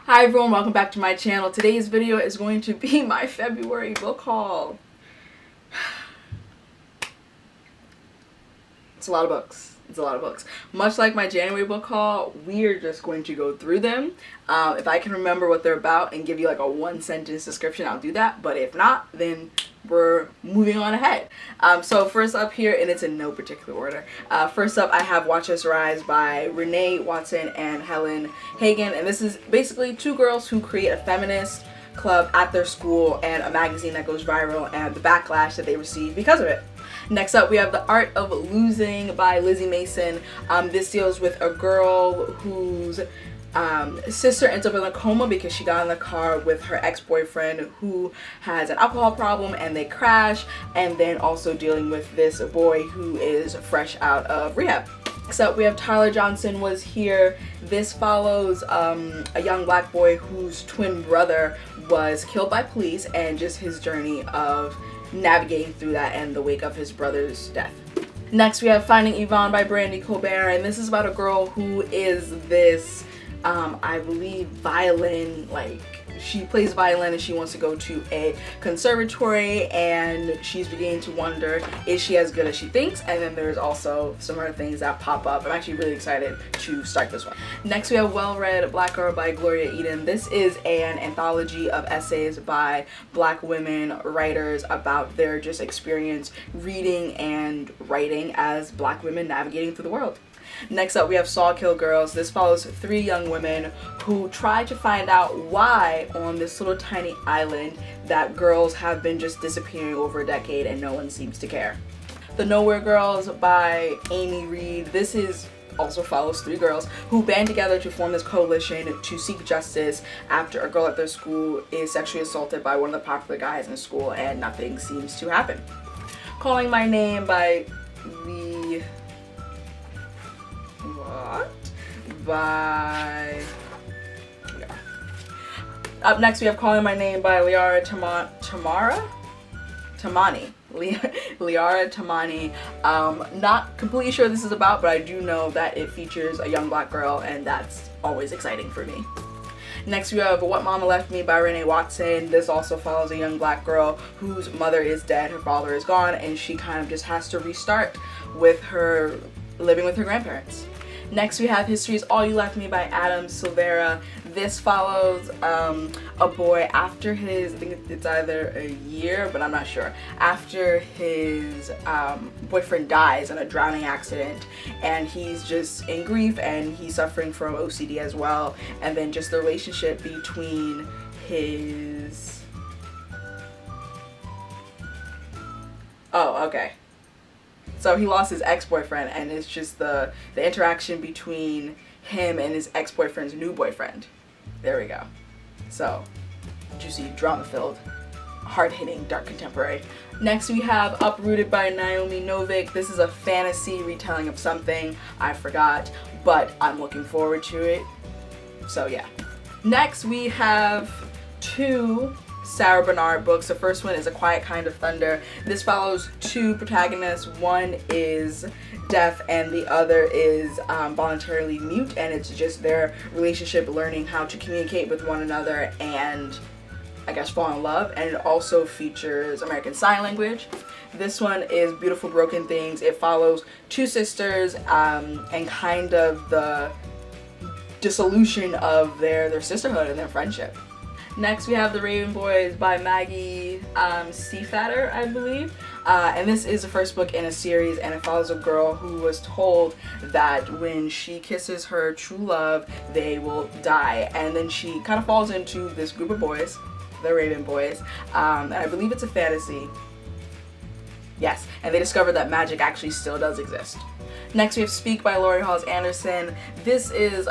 Hi everyone, welcome back to my channel. Today's video is going to be my February book haul. It's a lot of books. It's a lot of books. Much like my January book haul, we're just going to go through them. If I can remember what they're about and give you like a one-sentence description, I'll do that. But if not, then we're moving on ahead. So first up here, and it's in no particular order. First up, I have Watch Us Rise by Renee Watson and Helen Hagen. And this is basically two girls who create a feminist club at their school and a magazine that goes viral and the backlash that they receive because of it. Next up, we have The Art of Losing by Lizzie Mason. This deals with a girl whose sister ends up in a coma because she got in the car with her ex-boyfriend who has an alcohol problem, and they crash, and then also dealing with this boy who is fresh out of rehab. Next up, we have Tyler Johnson Was Here. This follows a young black boy whose twin brother was killed by police and just his journey of navigating through that and the wake of his brother's death. Next, we have Finding Yvonne by Brandy Colbert, and this is about a girl who is this I believe violin, like she plays violin and she wants to go to a conservatory, and she's beginning to wonder, is she as good as she thinks? And then there's also some other things that pop up. I'm actually really excited to start this one. Next, we have Well Read Black Girl by Gloria Eden. This is an anthology of essays by black women writers about their just experience reading and writing as black women navigating through the world. Next up, we have Saw Kill Girls. This follows three young women who try to find out why on this little tiny island that girls have been just disappearing over a decade and no one seems to care. The Nowhere Girls by Amy Reed. This is also follows three girls who band together to form this coalition to seek justice after a girl at their school is sexually assaulted by one of the popular guys in the school and nothing seems to happen. Calling My Name by Up next, we have Calling My Name by Liara Tamani. Not completely sure what this is about, but I do know that it features a young black girl, and that's always exciting for me. Next, we have What Mama Left Me by Renee Watson. This also follows a young black girl whose mother is dead, her father is gone, and she kind of just has to restart with her living with her grandparents. Next, we have History's All You Left Me by Adam Silvera. This follows a boy after his, I think it's either a year, but I'm not sure, after his boyfriend dies in a drowning accident, and he's just in grief and he's suffering from OCD as well, and then just the relationship between his... So he lost his ex-boyfriend, and it's just the interaction between him and his ex-boyfriend's new boyfriend. There we go. So, juicy, drama-filled, hard-hitting, dark contemporary. Next, we have Uprooted by Naomi Novik. This is a fantasy retelling of something I forgot, but I'm looking forward to it. So yeah. Next, we have two Sarah Bernard books. The first one is A Quiet Kind of Thunder. This follows two protagonists. One is deaf and the other is voluntarily mute, and it's just their relationship learning how to communicate with one another and I guess fall in love. And it also features American Sign Language. This one is Beautiful Broken Things. It follows two sisters and kind of the dissolution of their sisterhood and their friendship. Next, we have The Raven Boys by Maggie Seafatter, I believe. And this is the first book in a series, and it follows a girl who was told that when she kisses her true love, they will die. And then she kind of falls into this group of boys, the Raven Boys, and I believe it's a fantasy. Yes, and they discover that magic actually still does exist. Next, we have Speak by Lori Halls Anderson. This is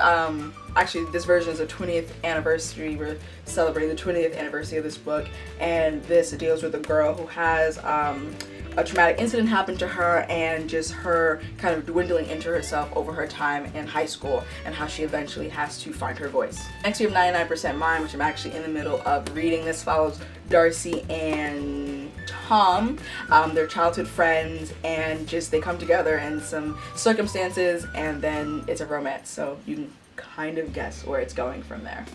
actually, this version is the 20th anniversary. We're celebrating the 20th anniversary of this book, and this deals with a girl who has a traumatic incident happen to her, and just her kind of dwindling into herself over her time in high school and how she eventually has to find her voice. Next, we have 99% Mine, which I'm actually in the middle of reading. This follows Darcy and Tom. They're childhood friends, and just they come together in some circumstances, and then it's a romance, so you can kind of guess where it's going from there.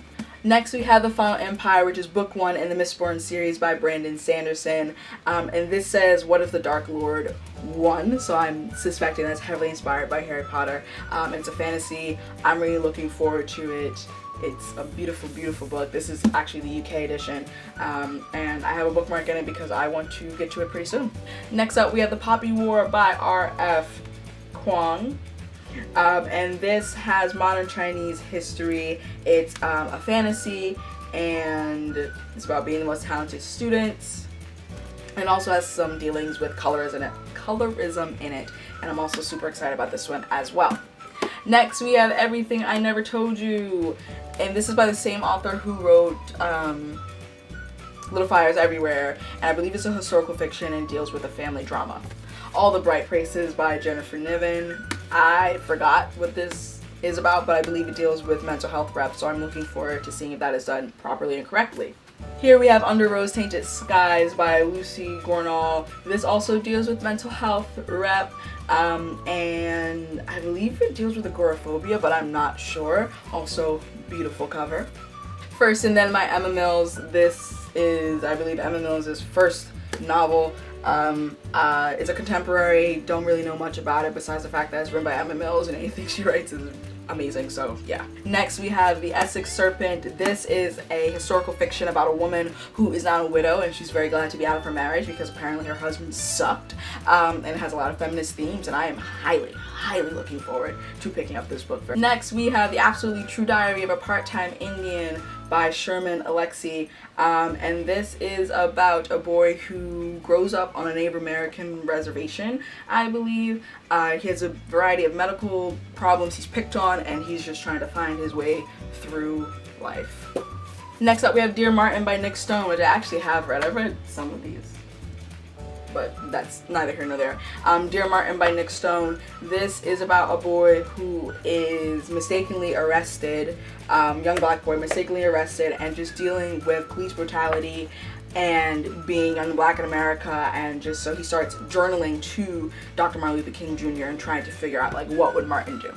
Next we have The Final Empire, which is book 1 in the Mistborn series by Brandon Sanderson, and this says, what if the Dark Lord won? So I'm suspecting that's heavily inspired by Harry Potter. It's a fantasy. I'm really looking forward to it. It's a beautiful, beautiful book. This is actually the UK edition, and I have a bookmark in it because I want to get to it pretty soon. Next up we have The Poppy War by R.F. Kuang. And this has modern Chinese history. It's a fantasy, and it's about being the most talented students, and also has some dealings with colorism in it, and I'm also super excited about this one as well. Next we have Everything I Never Told You, and this is by the same author who wrote Little Fires Everywhere, and I believe it's a historical fiction and deals with a family drama. All the Bright Places by Jennifer Niven. I forgot what this is about, but I believe it deals with mental health rep, so I'm looking forward to seeing if that is done properly and correctly. Here we have Under Rose-Tainted Skies by Lucy Gornall. This also deals with mental health rep, and I believe it deals with agoraphobia, but I'm not sure. Also, beautiful cover. First and Then by Emma Mills. This is, I believe, Emma Mills' first novel. It's a contemporary, don't really know much about it besides the fact that it's written by Emma Mills, and anything she writes is amazing, so yeah. Next we have The Essex Serpent. This is a historical fiction about a woman who is now a widow, and she's very glad to be out of her marriage because apparently her husband sucked, and it has a lot of feminist themes, and I am highly looking forward to picking up this book. Next we have The Absolutely True Diary of a Part-Time Indian by Sherman Alexie, and this is about a boy who grows up on a Native American reservation, I believe. He has a variety of medical problems he's picked on, and he's just trying to find his way through life. Next up we have Dear Martin by Nick Stone, which I actually have read. I've read some of these, but that's neither here nor there. Dear Martin by Nick Stone. This is about a boy who is mistakenly arrested, young black boy mistakenly arrested, and just dealing with police brutality and being young black in America, and just so he starts journaling to Dr. Martin Luther King Jr. and trying to figure out, like, what would Martin do.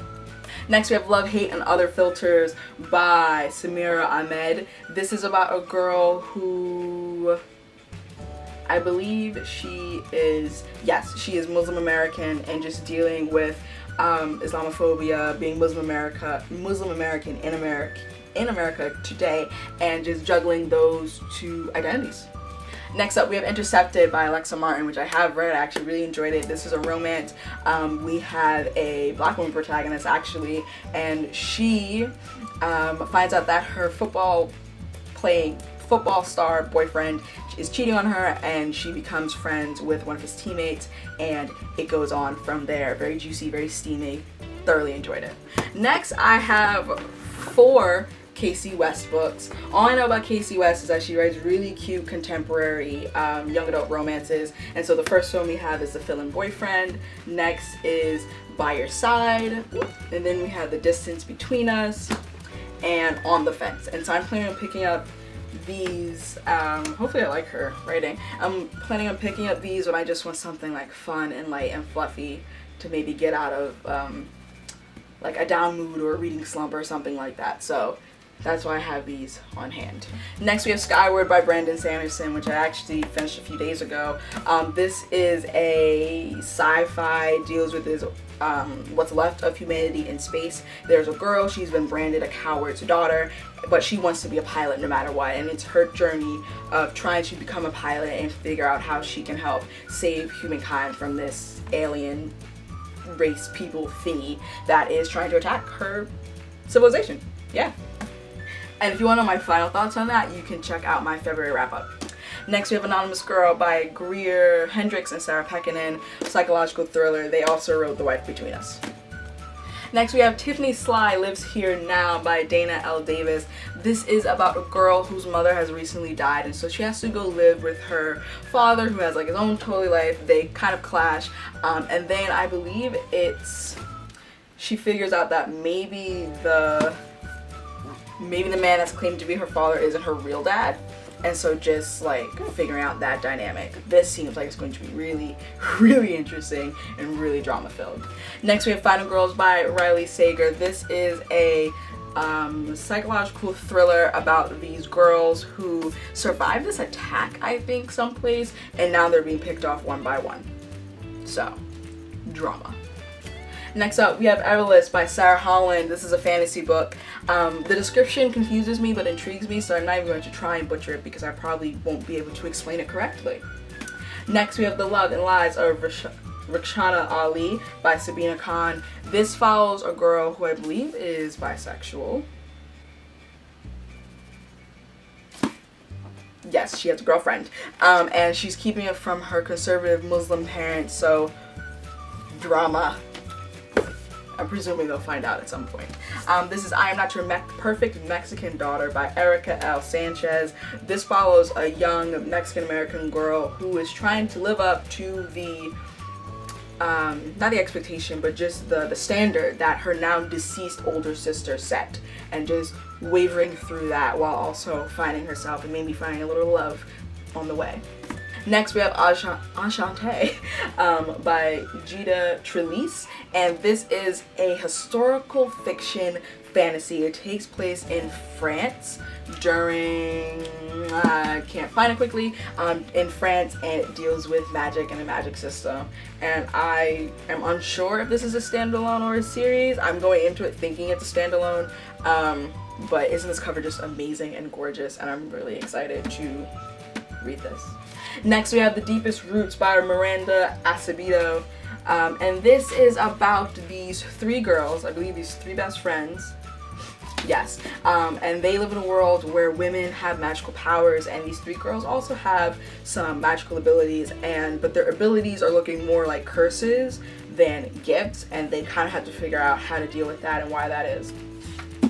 Next we have Love, Hate, and Other Filters by Samira Ahmed. This is about a girl who, I believe she is Muslim American, and just dealing with Islamophobia, being Muslim American in America today, and just juggling those two identities. Next up we have Intercepted by Alexa Martin, which I have read. I actually really enjoyed it. This is a romance. We have a black woman protagonist actually, and she finds out that her football star boyfriend is cheating on her, and she becomes friends with one of his teammates, and it goes on from there. Very juicy, very steamy. Thoroughly enjoyed it. Next I have 4 Casey West books. All I know about Casey West is that she writes really cute contemporary young adult romances, and so the first one we have is The Fill-In Boyfriend. Next is By Your Side, and then we have The Distance Between Us and On the Fence. And so I'm planning on picking up these, hopefully I like her writing. I'm planning on picking up these when I just want something like fun and light and fluffy to maybe get out of like a down mood or a reading slump or something like that. So that's why I have these on hand. Next we have Skyward by Brandon Sanderson, which I actually finished a few days ago. This is a sci-fi, deals with this what's left of humanity in space. There's a girl, she's been branded a coward's daughter, but she wants to be a pilot no matter what, and it's her journey of trying to become a pilot and figure out how she can help save humankind from this alien race people thingy that is trying to attack her civilization. Yeah. And if you want to know my final thoughts on that, you can check out my February wrap-up. Next we have Anonymous Girl by Greer Hendricks and Sarah Pekkanen, psychological thriller. They also wrote The Wife Between Us. Next we have Tiffany Sly Lives Here Now by Dana L. Davis. This is about a girl whose mother has recently died, and so she has to go live with her father, who has like his own totally life. They kind of clash, and then I believe she figures out that maybe the man that's claimed to be her father isn't her real dad. And so just like figuring out that dynamic. This seems like it's going to be really, really interesting and really drama filled. Next we have Final Girls by Riley Sager. This is a psychological thriller about these girls who survived this attack, I think, someplace, and now they're being picked off one by one. So, drama. Next up, we have Everlist by Sarah Holland. This is a fantasy book. The description confuses me but intrigues me, so I'm not even going to try and butcher it because I probably won't be able to explain it correctly. Next, we have The Love and Lies of Rukshana Ali by Sabina Khan. This follows a girl who I believe is bisexual. Yes, she has a girlfriend. And she's keeping it from her conservative Muslim parents, so drama. I'm presuming they'll find out at some point. This is I Am Not Your Perfect Mexican Daughter by Erica L. Sanchez. This follows a young Mexican-American girl who is trying to live up to the, not the expectation, but just the standard that her now deceased older sister set, and just wavering through that while also finding herself and maybe finding a little love on the way. Next we have Enchantée by Gita Trelease, and this is a historical fiction fantasy. It takes place in France during, I can't find it quickly, in France, and it deals with magic and a magic system. And I am unsure if this is a standalone or a series. I'm going into it thinking it's a standalone, but isn't this cover just amazing and gorgeous, and I'm really excited to read this. Next we have The Deepest Roots by Miranda Acevedo, and this is about these three girls, I believe these three best friends, yes, and they live in a world where women have magical powers, and these three girls also have some magical abilities, but their abilities are looking more like curses than gifts, and they kind of have to figure out how to deal with that and why that is.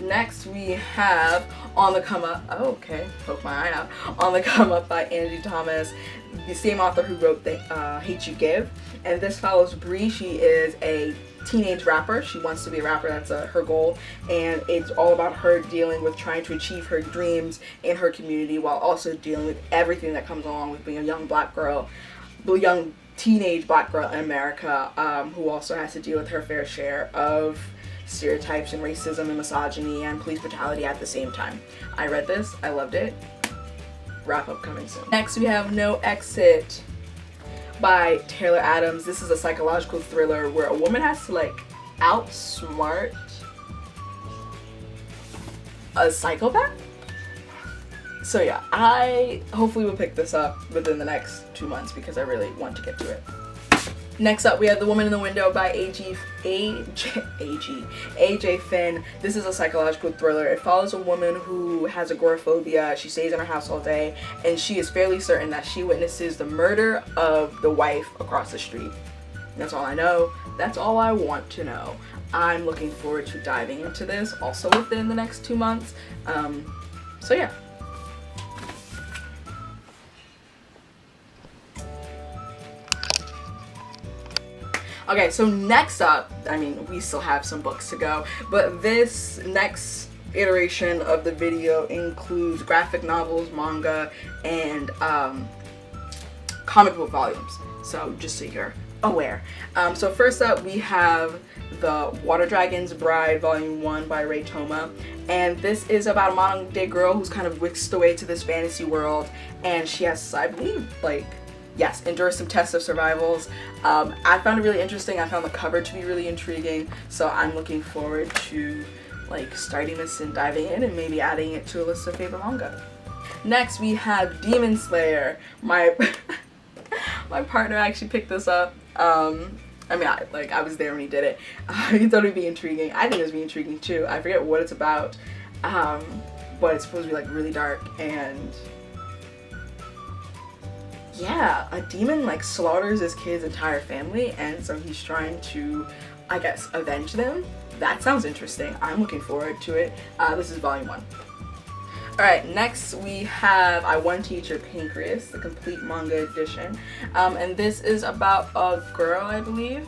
Next we have On the Come Up, oh okay, poke my eye out, On the Come Up by Angie Thomas, the same author who wrote the Hate You Give, and this follows Bree. She is a teenage rapper. She wants to be a rapper, that's her goal, and it's all about her dealing with trying to achieve her dreams in her community while also dealing with everything that comes along with being a young black girl, young teenage black girl in America, who also has to deal with her fair share of stereotypes and racism and misogyny and police brutality at the same time. I read this, I loved it. Wrap up coming soon. Next we have No Exit by Taylor Adams. This is a psychological thriller where a woman has to like outsmart a psychopath. So yeah, I hopefully will pick this up within the next 2 months because I really want to get to it. Next up, we have The Woman in the Window by AJ Finn. This is a psychological thriller. It follows a woman who has agoraphobia. She stays in her house all day, and she is fairly certain that she witnesses the murder of the wife across the street. That's all I know. That's all I want to know. I'm looking forward to diving into this also within the next 2 months. So yeah. Okay, so next up, I mean, we still have some books to go, but this next iteration of the video includes graphic novels, manga, and comic book volumes, so just so you're aware. So first up, we have The Water Dragon's Bride, Volume 1 by Ray Toma, and this is about a modern day girl who's kind of whisked away to this fantasy world, and she has, I believe, like, yes, endure some tests of survivals. I found it really interesting. I found the cover to be really intriguing, so I'm looking forward to like starting this and diving in and maybe adding it to a list of favorite manga. Next we have Demon Slayer. My partner actually picked this up. I mean, I was there when he did it. He thought it'd be intriguing. I think it would be intriguing too. I forget what it's about, but it's supposed to be like really dark, and yeah, a demon like slaughters his kid's entire family, and so he's trying to, I guess, avenge them. That sounds interesting. I'm looking forward to it. This is Volume 1. Alright, next we have I Want to Eat Your Pancreas, the complete manga edition. And this is about a girl, I believe.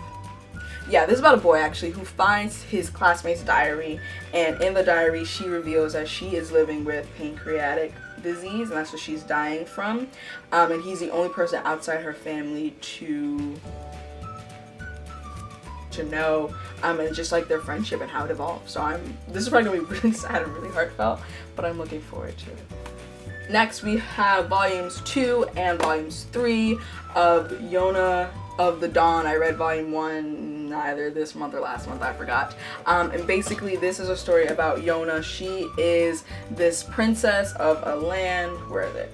Yeah, this is about a boy actually who finds his classmate's diary, and in the diary she reveals that she is living with pancreatic disease, and that's what she's dying from. And he's the only person outside her family to know, and just like their friendship and how it evolves. So this is probably gonna be really sad and really heartfelt, but I'm looking forward to it. Next we have volumes 2 and volumes 3 of Yona of the Dawn. I read volume 1 either this month or last month, I forgot. And basically this is a story about Yona. She is this princess of a land, where is it?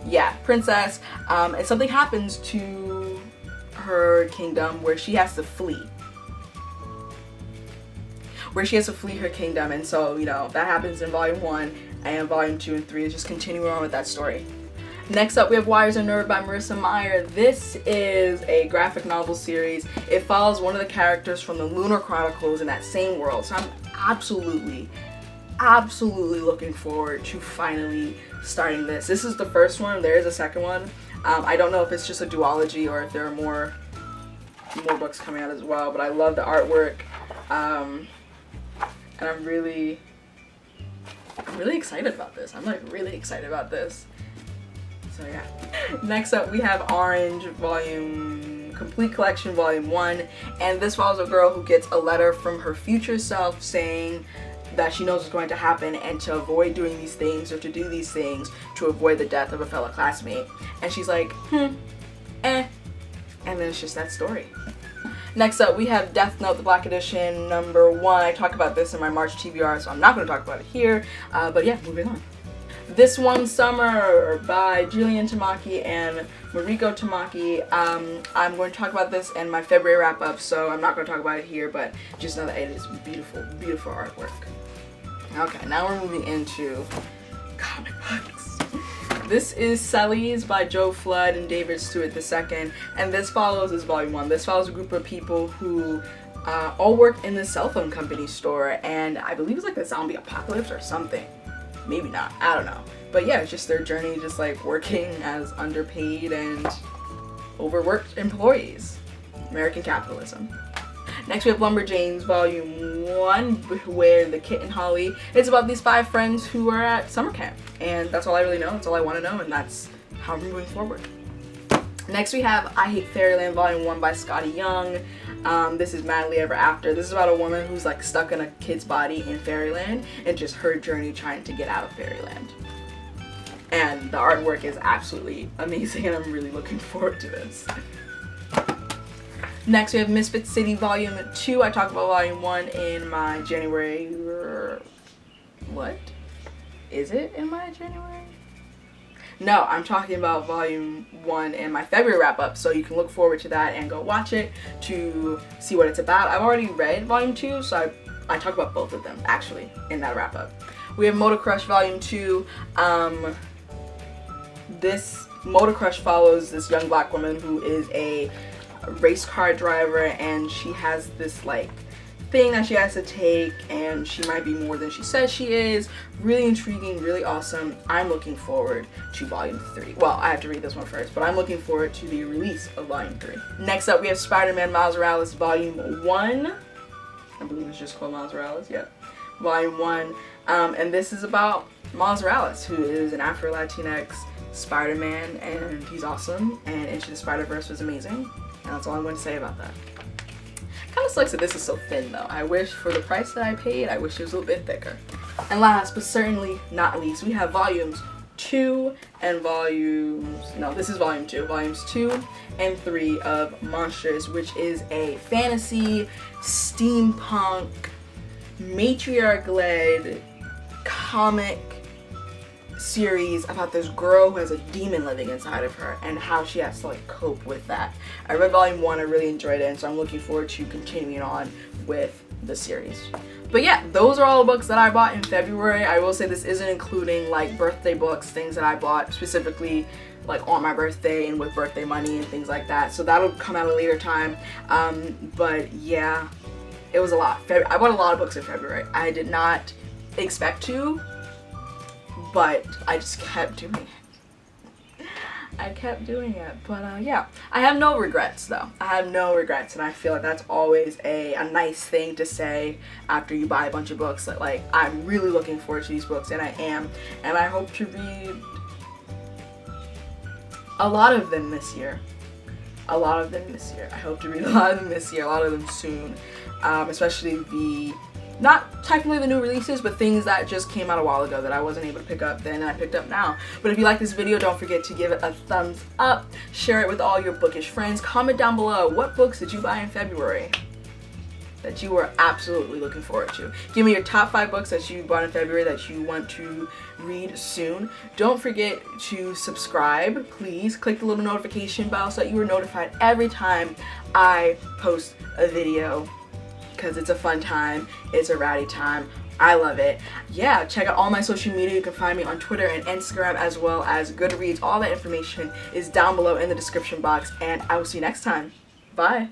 Yeah, princess, and something happens to her kingdom where she has to flee. Her kingdom, and so, you know, that happens in volume 1, and volume 2 and 3 is just continuing on with that story. Next up, we have Wires and Nerve by Marissa Meyer. This is a graphic novel series. It follows one of the characters from the Lunar Chronicles in that same world, so I'm absolutely looking forward to finally starting this. This is the first one. There is a second one. I don't know if it's just a duology or if there are more books coming out as well, but I love the artwork, and I'm really excited about this. I'm like really excited about this. So yeah. Next up we have Orange Complete Collection Volume 1, and this follows a girl who gets a letter from her future self saying that she knows what's going to happen, and to avoid doing these things, or to do these things to avoid the death of a fellow classmate. And she's like, and then it's just that story. Next up we have Death Note, the Black Edition, number 1. I talk about this in my March TBR, so I'm not going to talk about it here, but yeah, moving on. This One Summer by Jillian Tamaki and Mariko Tamaki. I'm going to talk about this in my February wrap-up, so I'm not going to talk about it here, but just know that it is beautiful, beautiful artwork. Okay, now we're moving into comic books. This is Sully's by Joe Flood and David Stewart II, and this is volume 1. This follows a group of people who all work in the cell phone company store, and I believe it's like the zombie apocalypse or something. Maybe not, I don't know. But yeah, it's just their journey, just like working as underpaid and overworked employees. American capitalism. Next we have Lumberjanes Volume 1, where the Kit and Holly. It's about these 5 friends who are at summer camp. And that's all I really know, that's all I want to know, and that's how I'm moving forward. Next we have I Hate Fairyland Volume 1 by Scotty Young. This is Madly Ever After. This is about a woman who's like stuck in a kid's body in fairyland, and just her journey trying to get out of fairyland. And the artwork is absolutely amazing, and I'm really looking forward to this. Next we have Misfit City Volume 2. I talked about Volume 1 in my January... What? Is it in my January? No, I'm talking about Volume 1 in my February wrap-up, so you can look forward to that and go watch it to see what it's about. I've already read Volume 2, so I talk about both of them, actually, in that wrap-up. We have Motor Crush Volume 2. This Motor Crush follows this young black woman who is a race car driver, and she has this like thing that she has to take, and she might be more than she says she is. Really intriguing, really awesome. I'm looking forward to Volume 3. Well, I have to read this one first, but I'm looking forward to the release of Volume 3. Next up we have Spider-Man Miles Morales Volume 1. I believe it's just called Miles Morales, yeah. Volume 1. And this is about Miles Morales, who is an Afro-Latinx Spider-Man, and he's awesome, and Into the Spider-Verse was amazing. And that's all I'm going to say about that. Kind of sucks that this is so thin though. I wish, for the price that I paid, I wish it was a little bit thicker. And last but certainly not least, we have volumes 2 and this is volume 2. Volumes 2 and 3 of Monsters, which is a fantasy, steampunk, matriarch-led comic series about this girl who has a demon living inside of her and how she has to like cope with that. I read Volume 1, I really enjoyed it, and so I'm looking forward to continuing on with the series. But yeah, those are all the books that I bought in February. I will say this isn't including like birthday books, things that I bought specifically like on my birthday and with birthday money and things like that. So that'll come at a later time. But yeah, it was a lot. I bought a lot of books in February. I did not expect to, but I just kept doing it. I kept doing it. But yeah, I have no regrets though. I have no regrets, and I feel like that's always a nice thing to say after you buy a bunch of books, that like, I'm really looking forward to these books, and I am, and I hope to read a lot of them this year. I hope to read a lot of them this year, a lot of them soon, especially the, not technically the new releases, but things that just came out a while ago that I wasn't able to pick up then and I picked up now. But if you like this video, don't forget to give it a thumbs up, share it with all your bookish friends, comment down below, what books did you buy in February that you were absolutely looking forward to? Give me your top 5 books that you bought in February that you want to read soon. Don't forget to subscribe, please. Click the little notification bell so that you are notified every time I post a video, because it's a fun time, it's a rowdy time. I love it. Yeah, check out all my social media. You can find me on Twitter and Instagram, as well as Goodreads. All that information is down below in the description box, and I will see you next time. Bye.